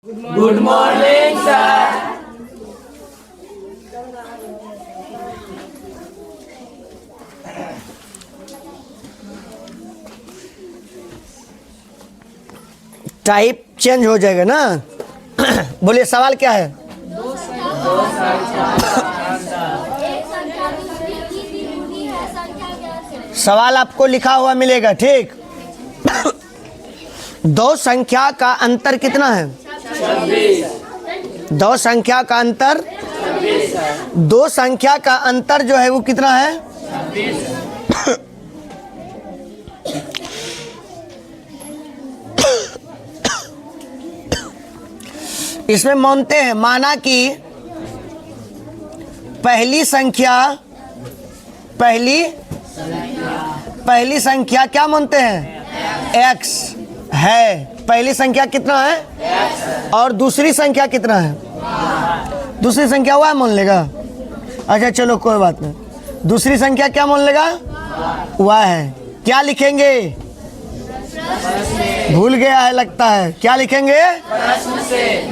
Good morning sir. Type change हो जाएगा ना। बोलिए सवाल क्या है? सवाल आपको लिखा हुआ मिलेगा, ठीक। दो संख्या का अंतर कितना है? 26। दो संख्या का अंतर, दो संख्या का अंतर जो है वो कितना है? 26। इसमें मानते हैं, माना कि पहली संख्या क्या मानते हैं? x है। पहली संख्या कितना है? और दूसरी संख्या कितना है? दूसरी संख्या y मान लेगा। अच्छा चलो कोई बात नहीं, दूसरी संख्या क्या मान लेगा? y है। क्या लिखेंगे? भूल गया है लगता है। क्या लिखेंगे?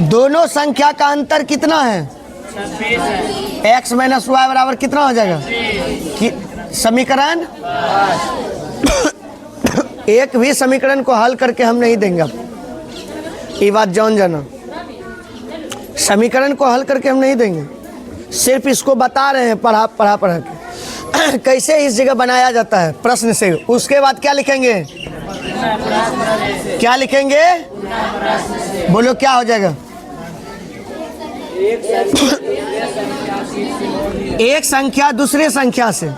दोनों संख्या का अंतर कितना है? 26 है। x माइनस वाई बराबर कितना हो जाएगा? समीकरण एक भी समीकरण को हल करके हम नहीं देंगे आपको, ये बात जान जाना। समीकरण को हल करके हम नहीं देंगे, सिर्फ इसको बता रहे हैं पढ़ा के कैसे इस जगह बनाया जाता है प्रश्न से। उसके बाद क्या लिखेंगे? क्या लिखेंगे? बोलो क्या हो जाएगा? एक संख्या दूसरे संख्या से,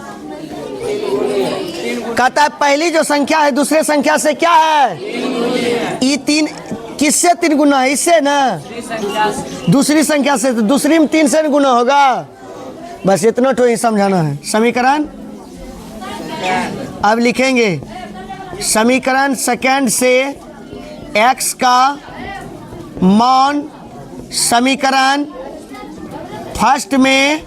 कहता है पहली जो संख्या है दूसरे संख्या से क्या है? ये तीन किससे तीन गुना है? इससे ना, दूसरी संख्या से। तो दूसरी में 3 से गुना होगा। बस इतना तो ही समझाना है। समीकरण अब लिखेंगे, समीकरण सेकंड से x का मान समीकरण फर्स्ट में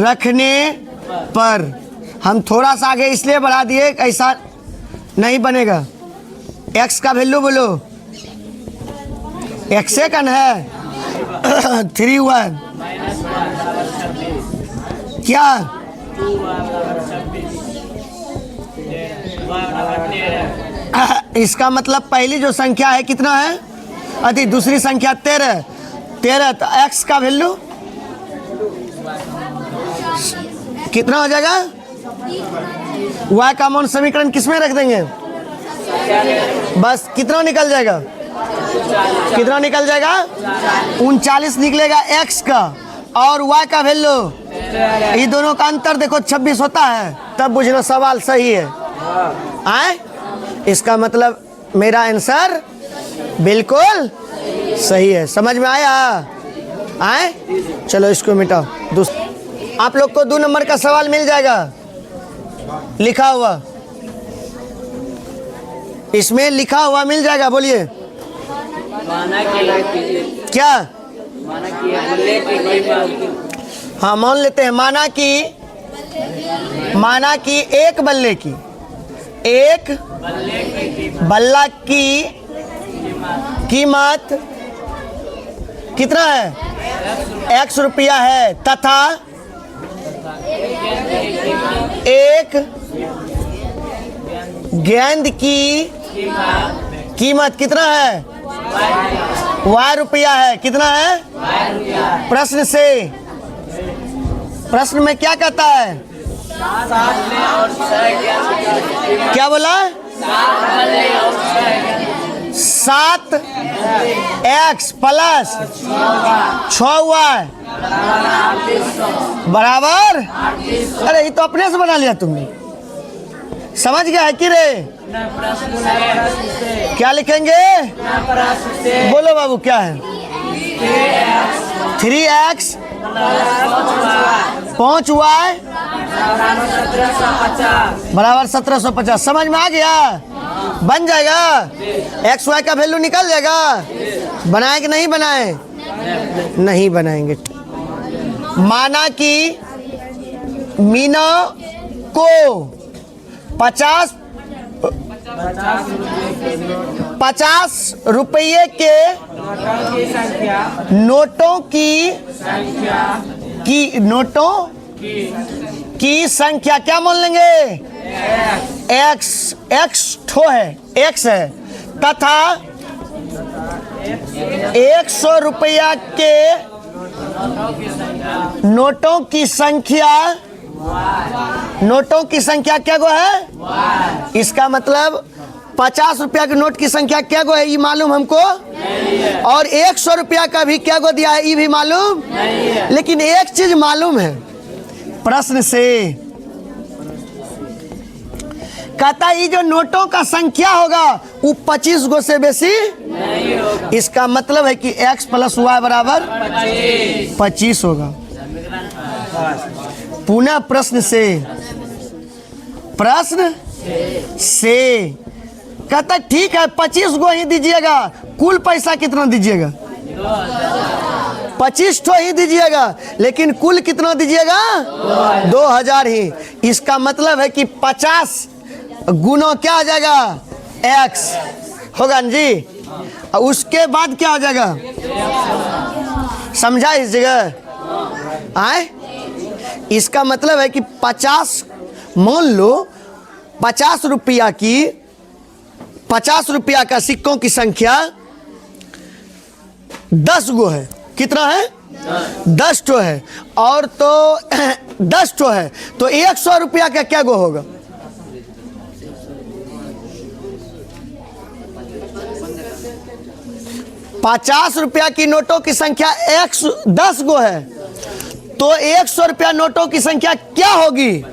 रखने पर, हम थोड़ा सा आगे इसलिए बढ़ा दिए, ऐसा नहीं बनेगा। x का वैल्यू बोलो, x सेकंड है 3 क्या? इसका मतलब पहली जो संख्या है कितना है? अति दूसरी संख्या 13। तो x का वैल्यू कितना हो जाएगा? y का मान समीकरण किस में रख देंगे? बस कितना निकल जाएगा? कितना निकल जाएगा? 39 निकलेगा x का, और y का वैल्यू, ये दोनों का अंतर देखो 26 होता है, तब बुझना सवाल सही है। आए? इसका मतलब मेरा आंसर बिल्कुल सही है। समझ में आया? आए? चलो इसको मिटाओ। आप लोग को 2 नंबर का सवाल मिल जाएगा लिखा हुआ, इसमें लिखा हुआ मिल जाएगा। बोलिए क्या? हाँ मान लेते हैं, माना कि एक बल्ला की कीमत कितना है? 100 रुपया है, तथा एक गेंद की कीमत कितना है? y रुपया है। कितना है? प्रश्न में क्या कहता है? क्या बोला? 7x प्लस 6y बराबर। अरे ये तो अपने से बना लिया तुमने, समझ गया है कि रे? क्या लिखेंगे? बोलो बाबू क्या है? 3x 5y बराबर 1750। समझ में आ गया? बन जाएगा। एक्स वाई का वैल्यू निकल जाएगा। बनाए कि नहीं बनाए? नहीं बनाएंगे। माना कि मीना को 50 50 रुपये के नोटों की संख्या क्या मान लेंगे? एक्स ठो है, एक्स है, तथा 100 रुपया के नोटों की संख्या क्या गो है? इसका मतलब 50 रुपया के नोट की संख्या क्या गो है ये मालूम हमको, और 100 रुपया का भी क्या गो दिया है ये भी मालूम, लेकिन एक चीज मालूम है प्रश्न से, कहता ये जो नोटों का संख्या होगा वो 25 गो से बेसी नहीं होगा। इसका मतलब है कि x प्लस वाई बराबर 25 होगा। पुनः प्रश्न से कहता ठीक है 25 गो ही दीजिएगा, कुल पैसा कितना दीजिएगा? 25 ठो ही दीजिएगा, लेकिन कुल कितना दीजिएगा? 2000 ही। इसका मतलब है कि 50 गुना क्या आ जाएगा? x होगा न जी, और उसके बाद क्या हो जाएगा? समझा इस जगह आए? इसका मतलब है कि 50 मान लो 50 रुपया का सिक्कों की संख्या 10 गो है। कितना है? 10 ठो है, और तो 10 ठो है तो 100 रुपया का क्या गो होगा? 50 रुपया की नोटों की संख्या 10 गो है, तो 100 रुपया नोटों की संख्या क्या होगी?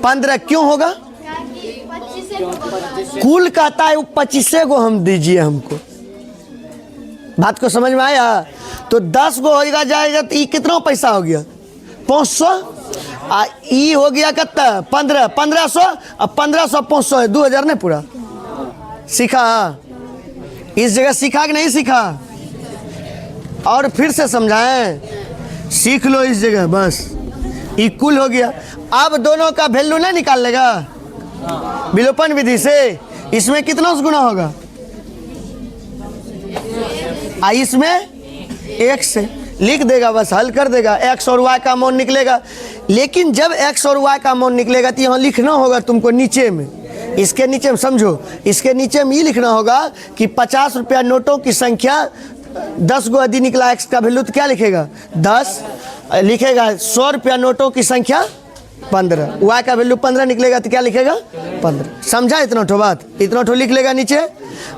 15। क्यों होगा? कुल कहता है वो 25 गो हम दीजिए हमको। बात को समझ में आया? तो 10 गो होगा जाएगा तो ये कितना पैसा हो गया? 500। ई हो गया कितना? 1500। अब 1500 500 है 2000 नहीं पूरा। सीखा? इस जगह सीखा कि नहीं सीखा? और फिर से समझाएं, सीख लो इस जगह बस। इक्वल हो गया। अब दोनों का वैल्यू नहीं निकाल लेगा विलोपन विधि से? इसमें कितना गुना होगा? इसमें 1 से लिख देगा, बस हल कर देगा। x और y का मान निकलेगा, लेकिन जब x और y का मान निकलेगा तो यहाँ लिखना होगा तुमको नीचे में, इसके नीचे में समझो, इसके नीचे में ये लिखना होगा कि 50 रुपया नोटों की संख्या 10 गो यदि निकला x का वैल्यू तो क्या लिखेगा? 10 लिखेगा। 100 रुपया नोटों की संख्या 15, y का वैल्यू 15 निकलेगा तो क्या लिखेगा? 15। समझा इतना ठो बात? इतना ठो लिख लेगा नीचे।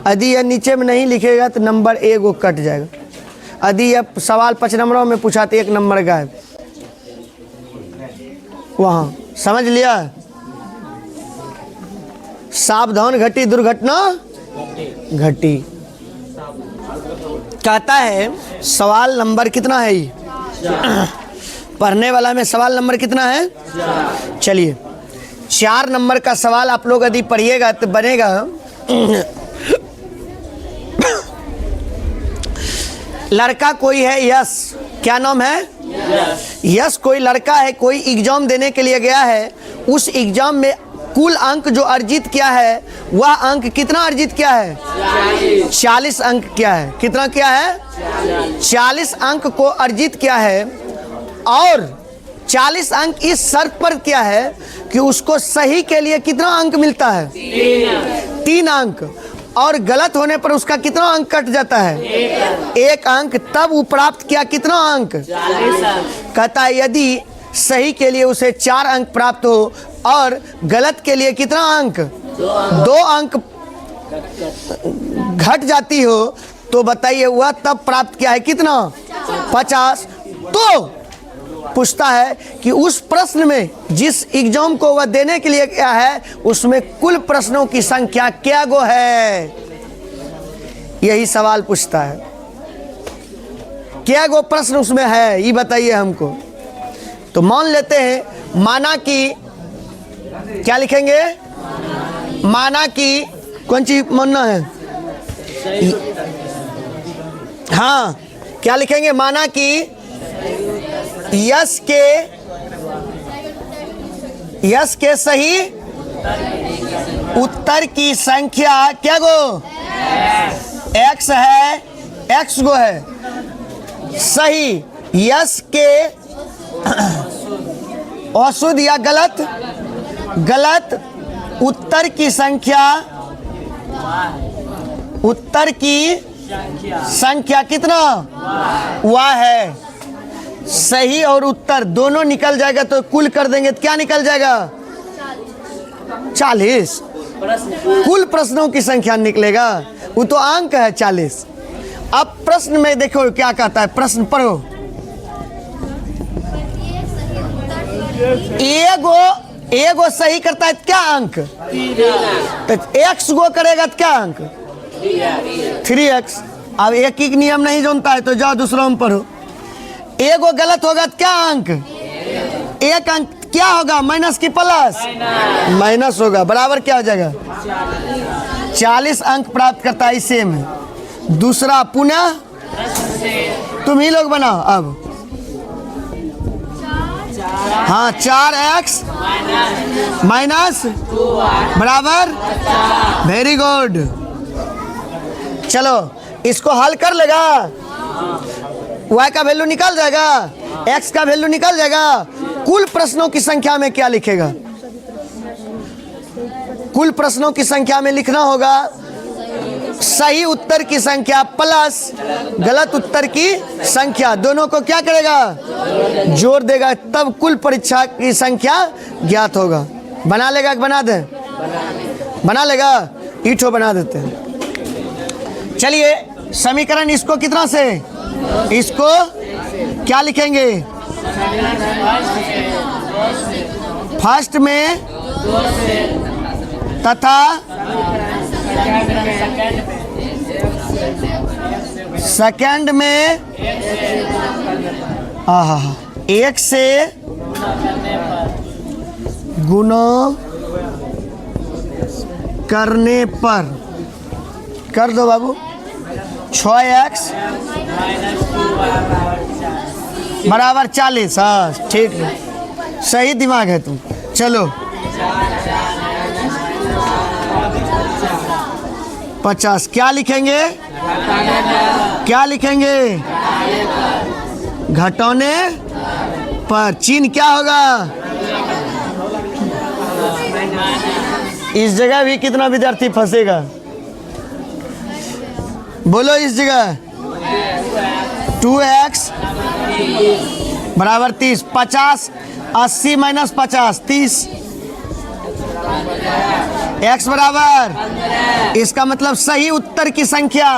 यदि यह नीचे में नहीं लिखेगा तो नंबर 1 गो कट जाएगा। यदि यह सवाल 5 नंबरों में पूछा तो 1 नंबर गायब। वहाँ समझ लिया? सावधान घटी दुर्घटना घटी। कहता है सवाल नंबर कितना है ये? पढ़ने वाला में सवाल नंबर कितना है? चलिए 4 नंबर का सवाल आप लोग यदि पढ़िएगा तो बनेगा लड़का कोई है यश, क्या नाम है? यश कोई लड़का है, कोई एग्जाम देने के लिए गया है। उस एग्जाम में कुल अंक जो अर्जित किया है वह अंक कितना अर्जित किया है? 40 अंक किया है। कितना किया है? 40 अंक को अर्जित किया है, और 40 अंक इस शर्त पर किया है कि उसको सही के लिए कितना अंक मिलता है? 3 अंक, और गलत होने पर उसका कितना अंक कट जाता है? 1 अंक। तब वो प्राप्त किया कितना अंक? 40 अंक। कहता है यदि सही के लिए उसे 4 अंक प्राप्त हो और गलत के लिए कितना अंक? 2 अंक घट जाती हो तो बताइए वह तब प्राप्त किया है कितना? 50। तो पूछता है कि उस प्रश्न में जिस एग्जाम को वह देने के लिए गया है उसमें कुल प्रश्नों की संख्या क्या गो है? यही सवाल पूछता है। क्या गो प्रश्न उसमें है ये बताइए हमको। तो मान लेते हैं, माना कि क्या लिखेंगे? माना कि कौन चीज मानना है? हाँ, क्या लिखेंगे? माना कि यश के सही उत्तर की संख्या क्या गो? x है, x गो है। सही यस के औसत या गलत? गलत। उत्तर की संख्या, उत्तर की संख्या कितना? वाह है। सही और उत्तर दोनों निकल जाएगा तो कुल कर देंगे तो क्या निकल जाएगा? 40। कुल प्रश्नों की संख्या निकलेगा, वो तो अंक है 40। अब प्रश्न में देखो क्या कहता है, प्रश्न पढ़ो। एगो सही करता है तो क्या अंक? तो x गो करेगा तो क्या अंक? 3x। अब एक ही नियम नहीं जानता है तो जाओ दूसरा में पढ़ो। एगो गलत होगा तो क्या अंक? एक अंक क्या होगा? माइनस की प्लस? माइनस होगा। बराबर क्या हो जाएगा? 40 अंक प्राप्त करता है इसे में। दूसरा पुनः तुम ही लोग बनाओ अब। हाँ, 4x माइनस बराबर, वेरी गुड। चलो इसको हल कर लेगा, y का वैल्यू निकल जाएगा, x का वैल्यू निकल जाएगा। कुल प्रश्नों की संख्या में क्या लिखेगा? कुल प्रश्नों की संख्या में लिखना होगा सही उत्तर की संख्या प्लस गलत उत्तर की संख्या, दोनों को क्या करेगा? जोड़ देगा, तब कुल परीक्षा की संख्या ज्ञात होगा। बना लेगा कि बना दे? बना लेगा। ईठो बना देते हैं। चलिए समीकरण इसको कितना से? इसको क्या लिखेंगे? फर्स्ट में तथा सेकंड में एक से गुना करने पर कर दो बाबू। 6x बराबर 40। हाँ ठीक है, सही दिमाग है तुम। चलो 50 क्या लिखेंगे? क्या लिखेंगे? घटाने पर चिन्ह क्या होगा? इस जगह भी कितना विद्यार्थी फंसेगा? बोलो इस जगह 2x बराबर 30। 50 80 माइनस 50 30। x बराबर, इसका मतलब सही उत्तर की संख्या,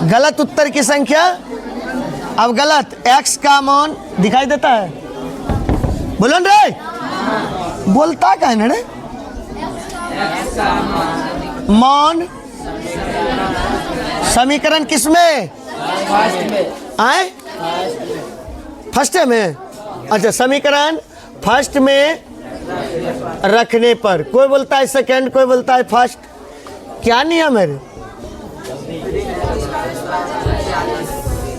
गलत उत्तर की संख्या। अब गलत x का मान दिखाई देता है? बोलो रे, बोलता क्या है रे? मान समीकरण किसमें आए? फर्स्ट में। अच्छा, समीकरण फर्स्ट में रखने पर। कोई बोलता है सेकंड, कोई बोलता है फर्स्ट। क्या नियम है?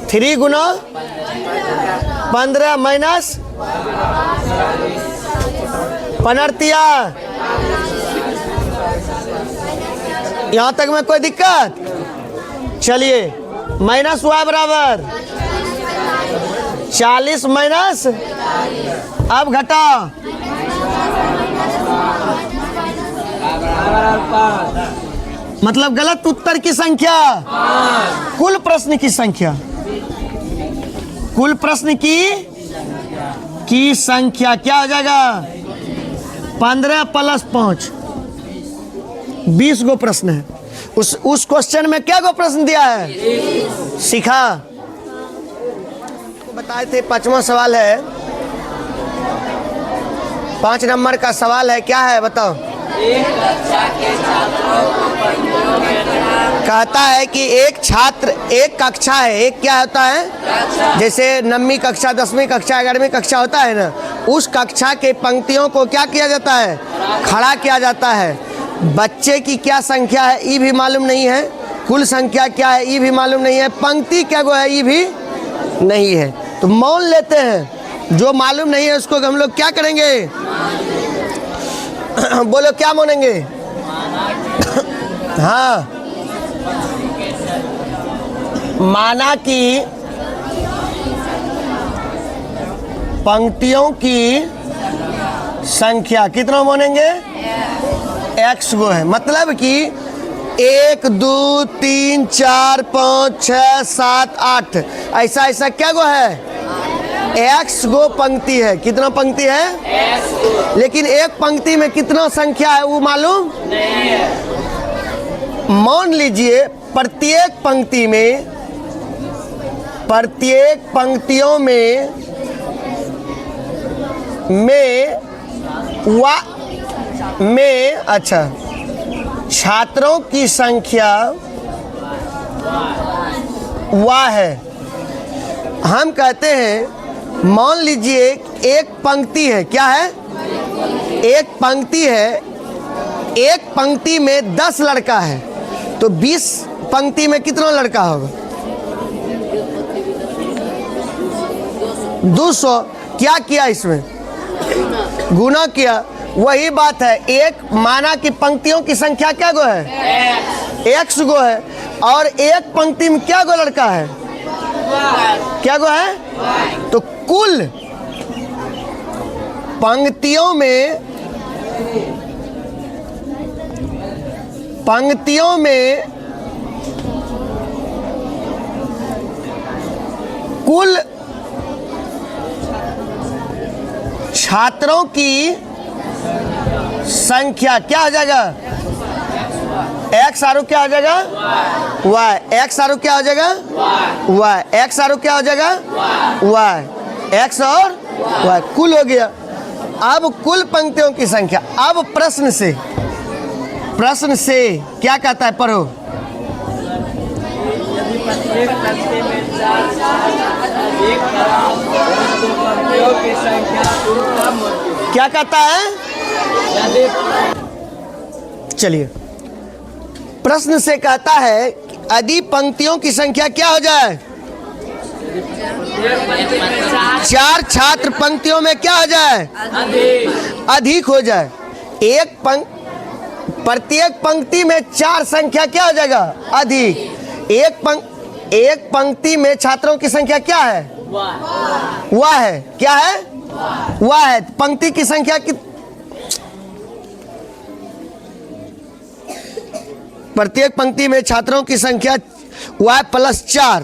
3 गुना 15 माइनस पनरतिया। यहाँ तक में कोई दिक्कत? चलिए माइनस हुआ बराबर 40 माइनस, अब घटा मतलब गलत उत्तर की संख्या, कुल प्रश्न की संख्या, कुल प्रश्न की संख्या क्या हो जाएगा? 15 प्लस 5 20 गो प्रश्न है। उस क्वेश्चन में क्या गो प्रश्न दिया है? सीखा बताए थे। 5वां सवाल है, 5 नंबर का सवाल है। क्या है बताओ? कहता है कि एक छात्र, एक कक्षा है, एक क्या होता है? जैसे 9वीं कक्षा 10वीं कक्षा 11वीं कक्षा होता है ना, उस कक्षा के पंक्तियों को क्या किया जाता है? खड़ा किया जाता है। बच्चे की क्या संख्या है ये भी मालूम नहीं है, कुल संख्या क्या है ये भी मालूम नहीं है, पंक्ति क्या गो है ये भी नहीं है। तो मान लेते हैं जो मालूम नहीं है उसको हम लोग क्या करेंगे? बोलो क्या मानेंगे? हाँ, माना कि पंक्तियों की संख्या कितना मानेंगे? एक्स गो है। मतलब कि 1 2 3 4 5 6 7 8 ऐसा ऐसा क्या गो है? एक्स गो पंक्ति है। कितना पंक्ति है? लेकिन एक पंक्ति में कितना संख्या है वो मालूम नहीं है। मान लीजिए प्रत्येक पंक्ति में, प्रत्येक पंक्तियों में अच्छा छात्रों की संख्या वाह है। हम कहते हैं मान लीजिए एक पंक्ति है। क्या है? एक पंक्ति है। एक पंक्ति में 10 लड़का है तो 20 पंक्ति में कितना लड़का होगा? 200। क्या किया इसमें? गुना किया। वही बात है। एक माना कि पंक्तियों की संख्या क्या गो है? एक्स गो है। और एक पंक्ति में क्या गो लड़का है? क्या गो है? तो कुल पंक्तियों में कुल छात्रों की संख्या क्या हो जाएगा? एक्स आरो क्या हो जाएगा? वाई। एक्स आरो क्या हो जाएगा? वाई। एक्स आरो क्या हो जाएगा? वाई। एक्स और वाई कुल हो गया। अब कुल पंक्तियों की संख्या। अब प्रश्न से क्या कहता है? पढ़ो। यदि प्रत्येक पंक्ति में 4 छात्र एक तो पंक्तियों की संख्या कम होती है। क्या कहता है? यदि चलिए, प्रश्न से कहता है कि यदि पंक्तियों की संख्या क्या हो जाए? 4 छात्र पंक्तियों में क्या हो जाए? अधिक हो जाए। प्रत्येक पंक्ति में 4 संख्या क्या हो जाएगा? अधिक। एक पंक्ति में छात्रों की संख्या क्या है? वाह है। क्या है? वाह है। पंक्ति की संख्या की प्रत्येक पंक्ति में छात्रों की संख्या y + 4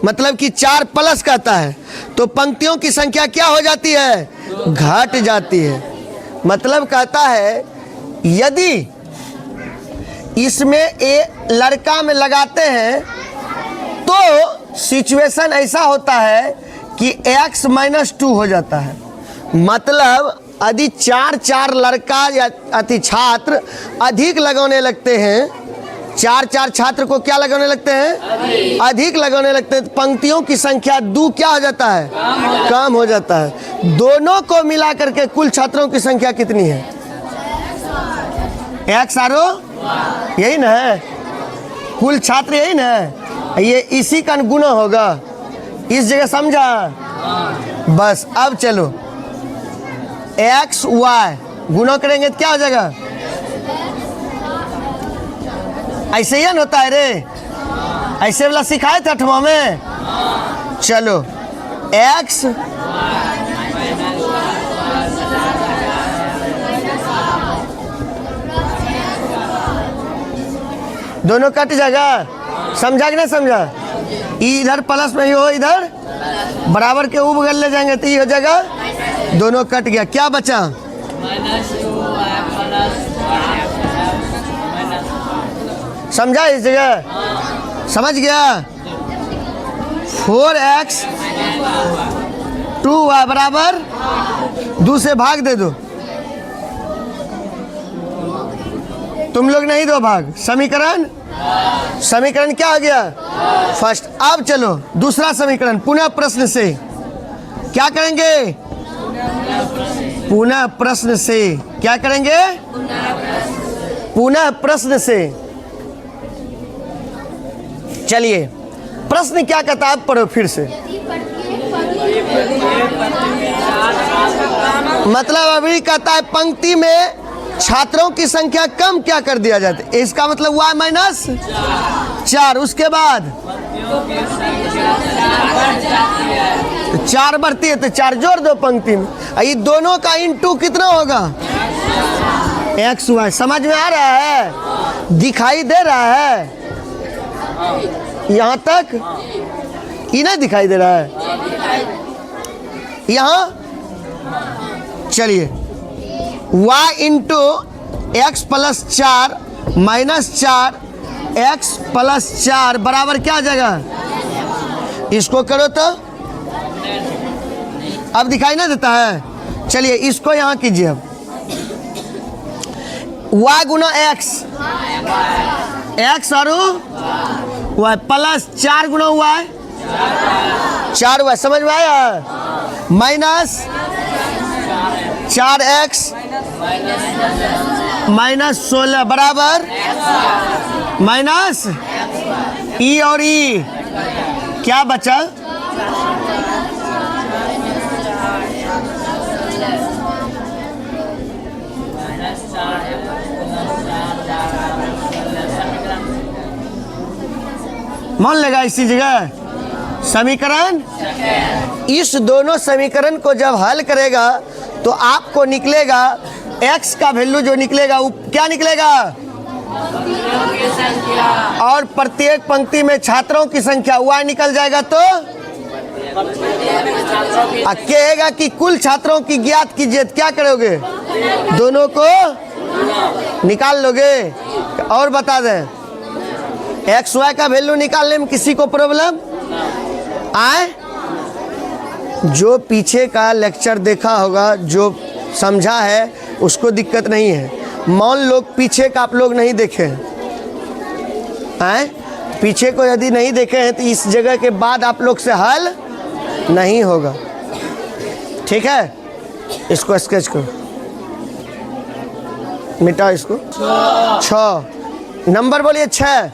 मतलब कि 4 प्लस कहता है तो पंक्तियों की संख्या क्या हो जाती है? घट जाती है। मतलब कहता है यदि इसमें लड़का में लगाते हैं तो सिचुएशन ऐसा होता है कि x - 2 हो जाता है। मतलब यदि 4 लड़का या अति छात्र अधिक लगाने लगते हैं, 4 छात्र को क्या लगाने लगते हैं? अधिक लगाने लगते हैं, तो पंक्तियों की संख्या 2 क्या हो जाता है? कम हो जाता है। दोनों को मिला करके कुल छात्रों की संख्या कितनी है? एक्स आरो यही ना है? कुल छात्र यही ना है? ये इसी का गुना होगा। इस जगह समझा? बस अब चलो एक्स वाई गुना करेंगे तो क्या हो जाएगा? ऐसे ही होता है रे। ऐसे वाला सिखाए थे 8वां में। चलो एक्स दोनों कट जाएगा। समझा कि नहीं समझा? इधर प्लस में ही हो, इधर बराबर के ऊपर ले जाएंगे तो ये हो जाएगा। दोनों कट गया। क्या बचा? समझा? इस जगह समझ गया? 4x 2y बराबर 2 से भाग दे दो। तुम लोग नहीं दो भाग। समीकरण क्या हो गया? फर्स्ट। अब चलो दूसरा समीकरण पुनः प्रश्न से क्या करेंगे? पुनः प्रश्न से क्या करेंगे? पुनः प्रश्न से। चलिए प्रश्न क्या कहता है? पढ़ो फिर से। मतलब अभी कहता है पंक्ति में छात्रों की संख्या कम क्या कर दिया जाता है? इसका मतलब y माइनस 4। उसके बाद तो 4 बढ़ती है तो 4 जोड़ दो पंक्ति में। ये दोनों का इंटू कितना होगा? X Y. समझ में आ रहा है? दिखाई दे रहा है यहाँ तक? ये नहीं दिखाई दे रहा है यहाँ? चलिए y into x plus 4 minus 4 x plus 4 बराबर क्या आ जाएगा? इसको करो तो अब दिखाई ना देता है। चलिए इसको यहाँ कीजिए। अब y गुना एक्स, एक्स और y प्लस 4 गुना y, 4y। समझ में आया? माइनस 4x माइनस 16 बराबर माइनस ई और ई क्या बचा? मान लेगा इसी जगह समीकरण। इस दोनों समीकरण को जब हल करेगा तो आपको निकलेगा x का वैल्यू जो निकलेगा वो क्या निकलेगा? और प्रत्येक पंक्ति में छात्रों की संख्या y निकल जाएगा तो कहेगा कि कुल छात्रों की ज्ञात कीजिए। क्या करोगे? दोनों को निकाल लोगे। और बता दें एक्स वाई का वैल्यू निकालने में किसी को प्रॉब्लम आए? जो पीछे का लेक्चर देखा होगा, जो समझा है, उसको दिक्कत नहीं है। मान लो पीछे का आप लोग नहीं देखे हैं, पीछे को यदि नहीं देखे हैं तो इस जगह के बाद आप लोग से हल नहीं होगा। ठीक है, इसको स्केच करो, मिटाओ इसको। 6 नंबर बोलिए 6।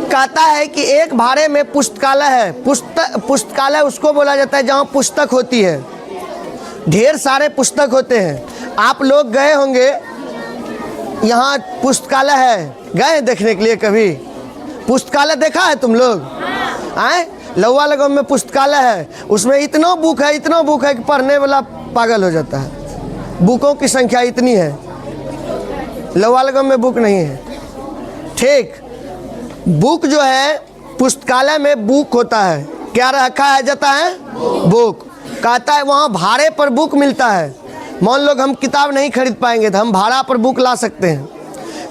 कहता है कि एक भाड़े में पुस्तकालय है। पुस्तकालय उसको बोला जाता है जहाँ पुस्तक होती है, ढेर सारे पुस्तक होते हैं। आप लोग गए होंगे, यहाँ पुस्तकालय है, गए देखने के लिए कभी? पुस्तकालय देखा है तुम लोग? आए लौवा लगम में पुस्तकालय है, उसमें इतना बुक है कि पढ़ने वाला पागल हो जाता है। बुकों की संख्या इतनी है। लौवा लगम में बुक नहीं है। ठीक, बुक जो है पुस्तकालय में बुक होता है। क्या रखा है जाता है? बुक। कहता है वहाँ भाड़े पर बुक मिलता है। मान लो हम किताब नहीं खरीद पाएंगे तो हम भाड़ा पर बुक ला सकते हैं।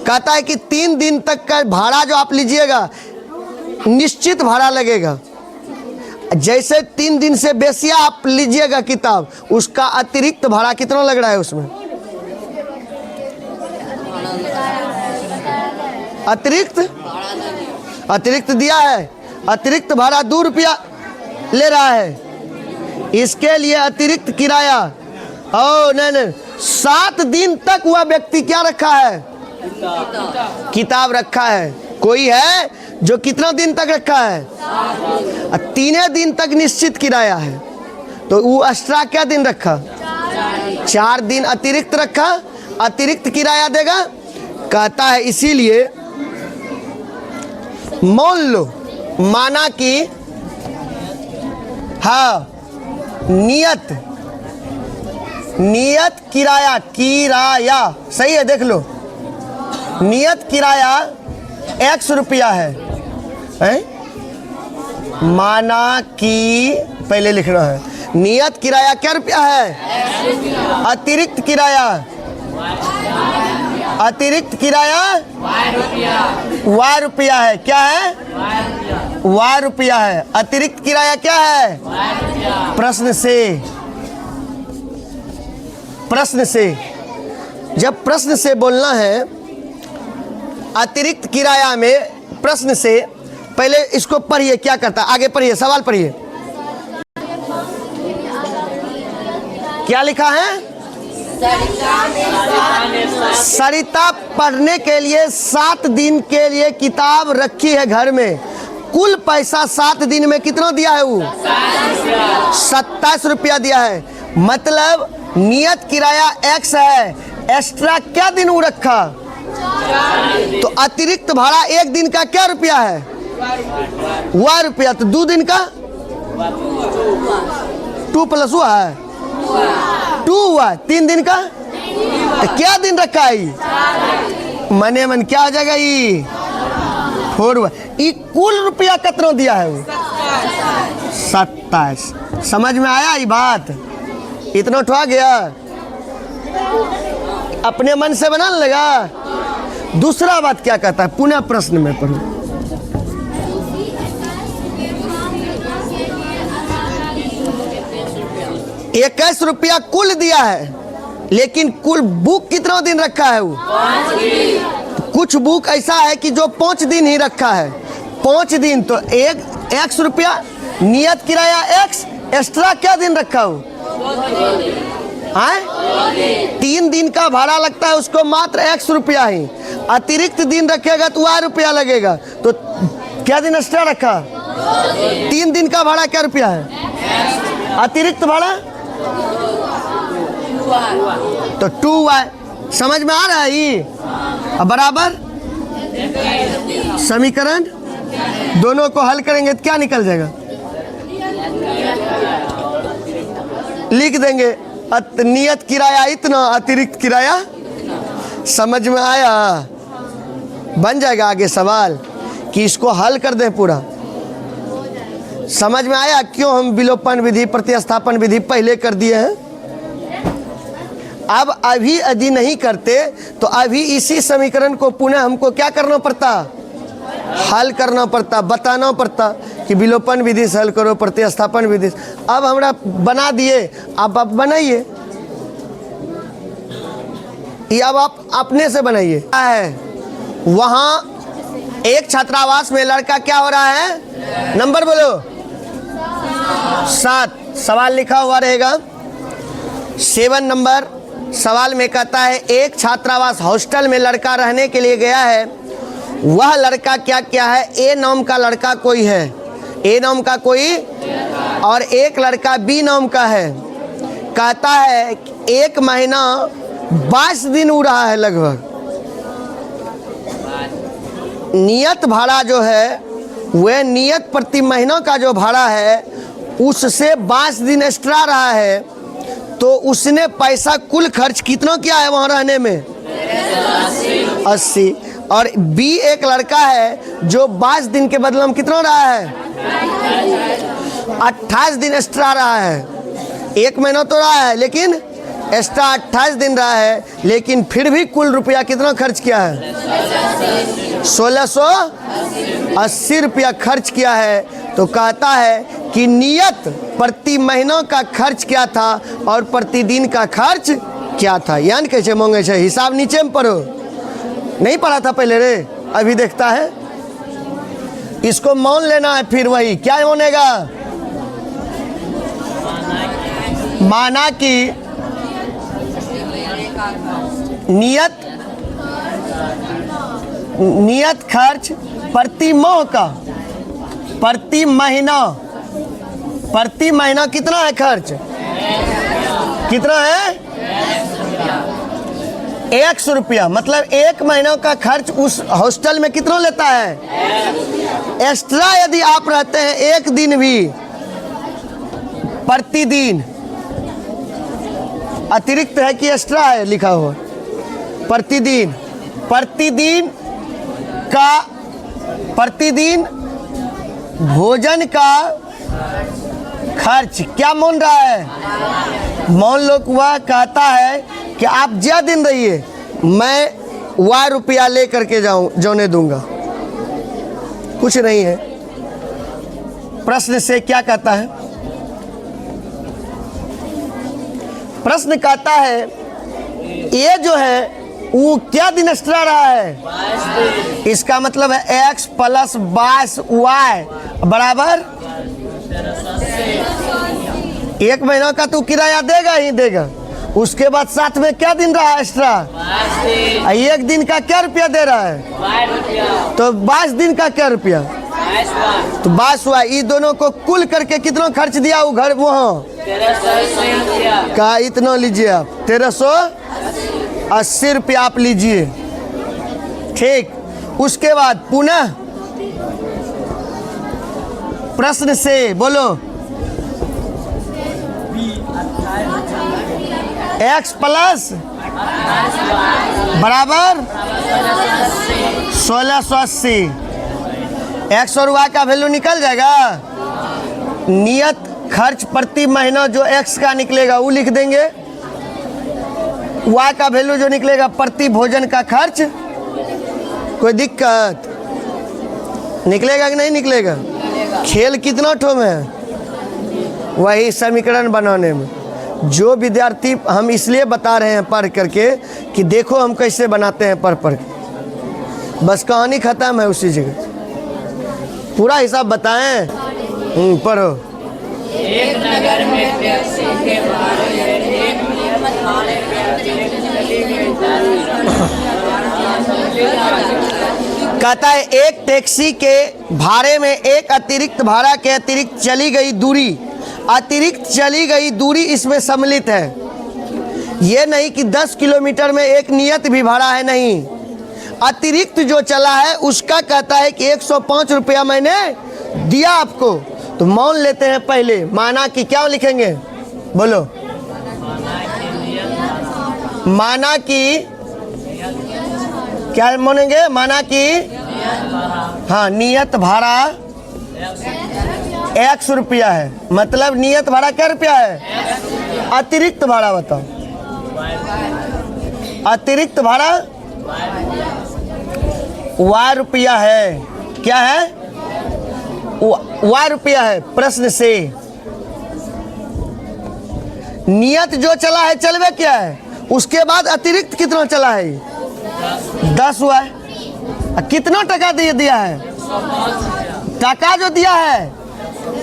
कहता है कि 3 दिन तक का भाड़ा जो आप लीजिएगा निश्चित भाड़ा लगेगा। जैसे 3 दिन से बेसी आप लीजिएगा किताब, उसका अतिरिक्त भाड़ा कितना लग रहा है उसमें? अतिरिक्त दिया है। अतिरिक्त भाड़ा 2 रुपया ले रहा है। इसके लिए अतिरिक्त किराया। ओ नहीं, 7 दिन तक वह व्यक्ति क्या रखा है? किताब रखा है। कोई है जो कितना दिन तक रखा है? 3 दिन तक निश्चित किराया है, तो वो एक्स्ट्रा क्या दिन रखा? 4 दिन अतिरिक्त रखा, अतिरिक्त किराया देगा। कहता है इसीलिए मान लो, माना कि हाँ नियत किराया सही है, देख लो। नियत किराया x रुपया है? माना कि पहले लिखना है, नियत किराया क्या रुपया है? अतिरिक्त किराया y रुपया है। क्या है? y रुपया है। अतिरिक्त किराया क्या है? प्रश्न से जब प्रश्न से बोलना है, अतिरिक्त किराया में प्रश्न से पहले इसको पढ़िए। क्या करता है? आगे पढ़िए, सवाल पढ़िए। क्या लिखा है? सरिता पढ़ने के लिए 7 दिन के लिए किताब रखी है घर में। कुल पैसा 7 दिन में कितना दिया है? वो 27 रुपया दिया है। मतलब नियत किराया x है, एक्स्ट्रा क्या दिन वो रखा, तो अतिरिक्त भाड़ा एक दिन का क्या रुपया है, हुआ रुपया, तो 2 दिन का 2 प्लस हुआ है 2 हुआ, 3 दिन का तो क्या दिन रखा है, मने मन क्या हो जाएगा, ये 4 हुआ। ये कुल रुपया कितना दिया है वो 27। समझ में आया ये बात, इतना उठवा गया, अपने मन से बना लगा। दूसरा बात क्या कहता है, पुनः प्रश्न में पढ़ो। 21 रुपया कुल दिया है, लेकिन कुल बुक कितना दिन रखा है वो, कुछ बुक ऐसा है कि जो 5 दिन ही रखा है, 5 दिन, तो x रुपया नियत किराया x, एक्स्ट्रा क्या दिन रखा हो, 3 दिन का भाड़ा लगता है उसको मात्र x रुपया ही, अतिरिक्त दिन रखेगा तो y रुपया लगेगा, तो क्या दिन एक्स्ट्रा रखा, 3 दिन का भाड़ा क्या रुपया है, अतिरिक्त भाड़ा तो 2y। समझ में आ रहा है ये, अब बराबर समीकरण दोनों को हल करेंगे तो क्या निकल जाएगा, लिख देंगे नियत किराया इतना, अतिरिक्त किराया, समझ में आया, बन जाएगा आगे सवाल कि इसको हल कर दें पूरा। समझ में आया क्यों हम विलोपन विधि प्रतिस्थापन विधि पहले कर दिए हैं। अब अभी यदि नहीं करते तो अभी इसी समीकरण को पुनः हमको क्या करना पड़ता, हल करना पड़ता, बताना पड़ता कि विलोपन विधि से हल करो, प्रतिस्थापन विधि। अब हमरा बना दिए, अब आप बनाइए, ये अब आप अपने से बनाइए। वहाँ एक छात्रावास में लड़का क्या हो रहा है, नंबर बोलो 7, सवाल लिखा हुआ रहेगा 7 नंबर। सवाल में कहता है एक छात्रावास हॉस्टल में लड़का रहने के लिए गया है, वह लड़का क्या क्या है, ए नाम का लड़का कोई है, ए नाम का कोई, और एक लड़का बी नाम का है। कहता है 1 महीना 22 दिन हो रहा है लगभग, नियत भाड़ा जो है वह नियत प्रति महीना का जो भाड़ा है उससे 22 दिन एक्स्ट्रा रहा है, तो उसने पैसा कुल खर्च कितना किया है वहाँ रहने में 80। और बी एक लड़का है जो 22 दिन के बदले में कितना रहा है 28 दिन एक्स्ट्रा रहा है, 1 महीना तो रहा है लेकिन एक्स्ट्रा 28 दिन रहा है, लेकिन फिर भी कुल रुपया कितना खर्च किया है 1680 रुपया खर्च किया है। तो कहता है कि नियत प्रति महीना का खर्च क्या था और प्रतिदिन का खर्च क्या था, यानी कैसे मांगे छे, हिसाब नीचे में पढ़ो, नहीं पढ़ा था पहले रे, अभी देखता है, इसको मान लेना है। फिर वही क्या मानेगा, माना कि नियत खर्च प्रति माह का, प्रति महीना कितना है खर्च, कितना है 100 रुपया, मतलब 1 महीना का खर्च उस हॉस्टल में कितना लेता है एक्स्ट्रा। यदि आप रहते हैं 1 दिन भी, प्रतिदिन अतिरिक्त है कि एक्स्ट्रा है लिखा हुआ, प्रतिदिन भोजन का खर्च क्या मान रहा है, मान लो वह कहता है कि आप ज्यादा दिन रहिए, मैं y रुपया ले करके जाने दूंगा, कुछ नहीं है। प्रश्न से क्या कहता है, प्रश्न कहता है ये जो है वो क्या दिन एक्स्ट्रा रहा है, इसका मतलब है x प्लस 22 y बराबर 1 महीना का तू किराया देगा ही देगा, उसके बाद साथ में क्या दिन रहा एक्स्ट्रा, 1 दिन का क्या रुपया दे रहा है, तो 22 दिन का क्या रुपया, तो 22 हुआ। ये दोनों को कुल करके कितना खर्च दिया वो घर वहाँ ₹1380। का इतना लीजिए आप, 1380 रुपया आप लीजिए। ठीक, उसके बाद पुनः प्रश्न से बोलो। x प्लस बराबर 1680। x और y का वैल्यू निकल जाएगा। नियत खर्च प्रति महीना जो x का निकलेगा वो लिख देंगे। y का वैल्यू जो निकलेगा प्रति भोजन का खर्च। कोई दिक्कत निकलेगा कि नहीं निकलेगा? खेल कितना ठो में है? वही समीकरण बनाने में। जो विद्यार्थी, हम इसलिए बता रहे हैं पढ़ करके कि देखो हम कैसे बनाते हैं पढ़ के। बस कहानी खत्म है उसी जगह, पूरा हिसाब बताएं। पढ़ो। एक नगर में टैक्सी के भाड़े में एक नियत भाड़े के अतिरिक्त चली गई कहता है एक टैक्सी के भाड़े में एक अतिरिक्त भाड़ा के अतिरिक्त चली गई दूरी। अतिरिक्त चली गई दूरी इसमें सम्मिलित है। ये नहीं कि 10 किलोमीटर में एक नियत भी भाड़ा है, नहीं। अतिरिक्त जो चला है उसका कहता है कि 105 रुपया मैंने दिया आपको। तो मान लेते हैं पहले, माना कि क्या लिखेंगे बोलो? माना कि क्या मानेंगे? माना कि हाँ, नियत भाड़ा 100 रुपया है। मतलब नियत भाड़ा क्या रुपया है? अतिरिक्त भाड़ा बताओ। अतिरिक्त भाड़ा y रुपया है। क्या है? y रुपया है। प्रश्न से नियत जो चला है चलवे क्या है, उसके बाद अतिरिक्त कितना चला है? 10 हुआ है। कितना टका दिया है? टका जो दिया है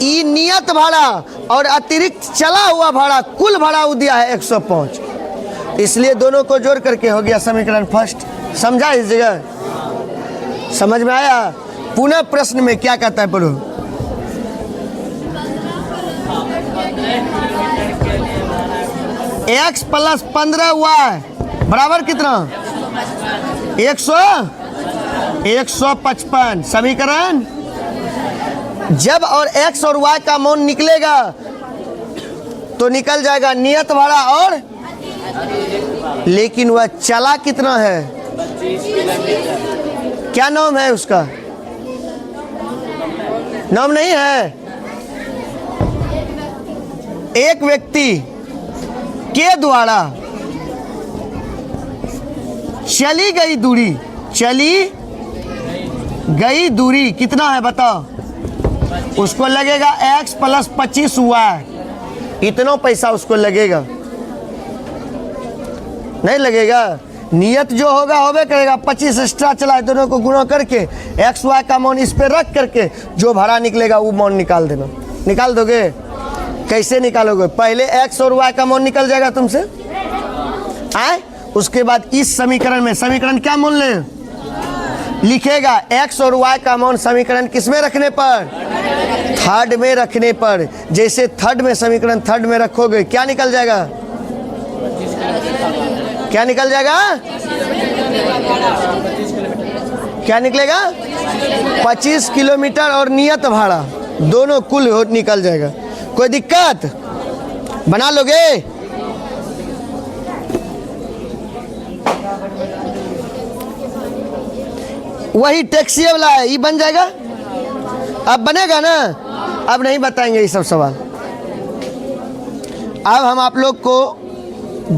ई नियत भाड़ा और अतिरिक्त चला हुआ भाड़ा, कुल भाड़ा वो दिया है 105। इसलिए दोनों को जोड़ करके हो गया समीकरण फर्स्ट। समझा इस जगह? समझ में आया? पुनः प्रश्न में क्या कहता है पढ़ो। x प्लस 15y बराबर कितना? 155। समीकरण जब और x और y का मान निकलेगा तो निकल जाएगा नियत भाड़ा और, लेकिन वह चला कितना है? 25 किलोमीटर। क्या नाम है उसका? नाम नहीं है। एक व्यक्ति के द्वारा चली गई दूरी कितना है बताओ? उसको लगेगा x प्लस 25y। इतना पैसा उसको लगेगा, नहीं लगेगा? नियत जो होगा होवे करेगा। 25 एक्स्ट्रा चला है, दोनों को गुणा करके x y का मान इस पे रख करके जो भाड़ा निकलेगा वो मान निकाल देना। निकाल दोगे? कैसे निकालोगे? पहले x और y का मान निकल जाएगा तुमसे, आए? उसके बाद इस समीकरण में, समीकरण क्या मान ले लिखेगा? x और y का मान समीकरण किस में रखने पर? थर्ड में रखने पर। जैसे थर्ड में, समीकरण थर्ड में रखोगे क्या निकल जाएगा? क्या निकल जाएगा? क्या निकलेगा? 25 किलोमीटर और नियत भाड़ा दोनों कुल निकल जाएगा। कोई दिक्कत? बना लोगे? वही टैक्सी वाला है, ये बन जाएगा। अब बनेगा ना? अब नहीं बताएंगे ये सब सवाल। अब हम आप लोग को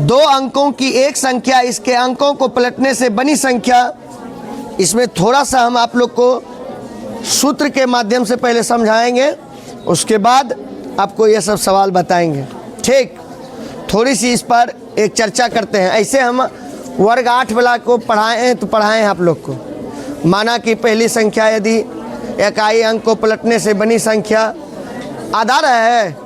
2 अंकों की एक संख्या, इसके अंकों को पलटने से बनी संख्या, इसमें थोड़ा सा हम आप लोग को सूत्र के माध्यम से पहले समझाएंगे, उसके बाद आपको ये सब सवाल बताएंगे। ठीक, थोड़ी सी इस पर एक चर्चा करते हैं। ऐसे हम वर्ग 8 वाला को पढ़ाए हैं तो पढ़ाए हैं आप लोग को। माना कि पहली संख्या यदि इकाई अंक को पलटने से बनी संख्या आधार है,